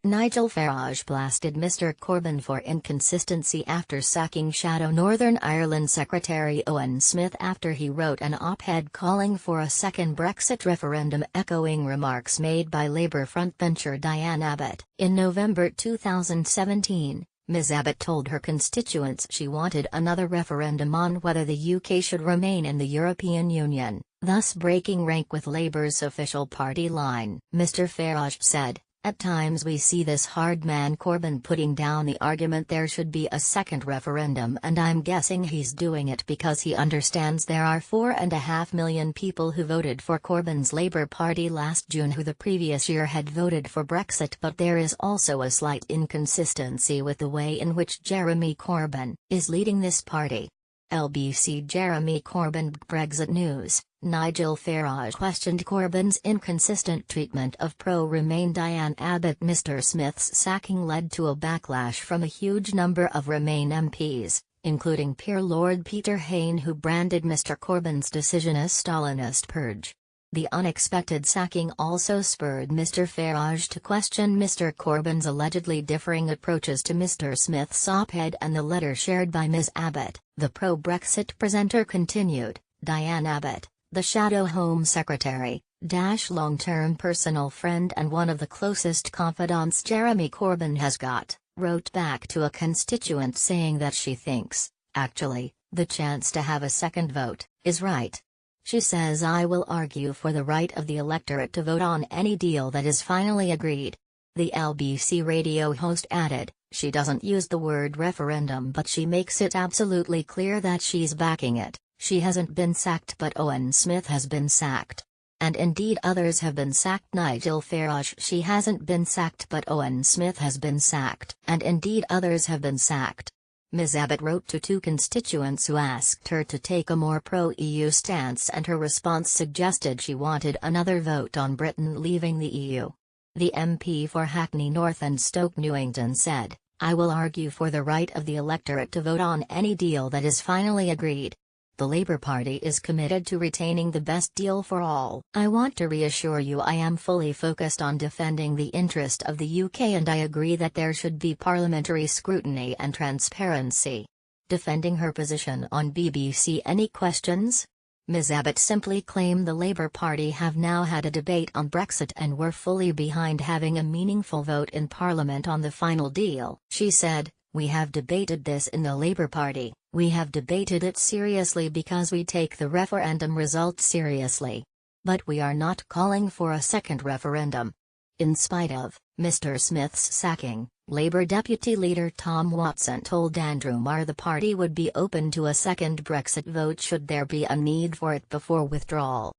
Nigel Farage blasted Mr Corbyn for inconsistency after sacking shadow Northern Ireland Secretary Owen Smith after he wrote an op-ed calling for a second Brexit referendum, echoing remarks made by Labour frontbencher Diane Abbott. In November 2017, Ms Abbott told her constituents she wanted another referendum on whether the UK should remain in the European Union, thus breaking rank with Labour's official party line. Mr Farage said, "At times we see this hard man Corbyn putting down the argument there should be a second referendum, and I'm guessing he's doing it because he understands there are 4.5 million people who voted for Corbyn's Labour Party last June who the previous year had voted for Brexit, but there is also a slight inconsistency with the way in which Jeremy Corbyn is leading this party." LBC Jeremy Corbyn Brexit News. Nigel Farage questioned Corbyn's inconsistent treatment of pro-Remain Diane Abbott. Mr Smith's sacking led to a backlash from a huge number of Remain MPs, including Peer Lord Peter Hain, who branded Mr Corbyn's decision as Stalinist purge. The unexpected sacking also spurred Mr Farage to question Mr Corbyn's allegedly differing approaches to Mr Smith's op-ed and the letter shared by Ms Abbott. The pro-Brexit presenter continued, "Diane Abbott, the shadow Home Secretary, long-term personal friend and one of the closest confidants Jeremy Corbyn has got, wrote back to a constituent saying that she thinks, actually, the chance to have a second vote, is right. She says I will argue for the right of the electorate to vote on any deal that is finally agreed." The LBC radio host added, "She doesn't use the word referendum, but she makes it absolutely clear that she's backing it. She hasn't been sacked, but Owen Smith has been sacked. And indeed others have been sacked." Nigel Farage: "She hasn't been sacked, but Owen Smith has been sacked. And indeed others have been sacked." Ms Abbott wrote to two constituents who asked her to take a more pro-EU stance, and her response suggested she wanted another vote on Britain leaving the EU. The MP for Hackney North and Stoke Newington said, "I will argue for the right of the electorate to vote on any deal that is finally agreed. The Labour Party is committed to retaining the best deal for all. I want to reassure you I am fully focused on defending the interest of the UK, and I agree that there should be parliamentary scrutiny and transparency." Defending her position on BBC Any Questions? Ms Abbott simply claimed the Labour Party have now had a debate on Brexit and were fully behind having a meaningful vote in Parliament on the final deal. She said, "We have debated this in the Labour Party. We have debated it seriously because we take the referendum result seriously. But we are not calling for a second referendum." In spite of Mr Smith's sacking, Labour Deputy Leader Tom Watson told Andrew Marr the party would be open to a second Brexit vote should there be a need for it before withdrawal.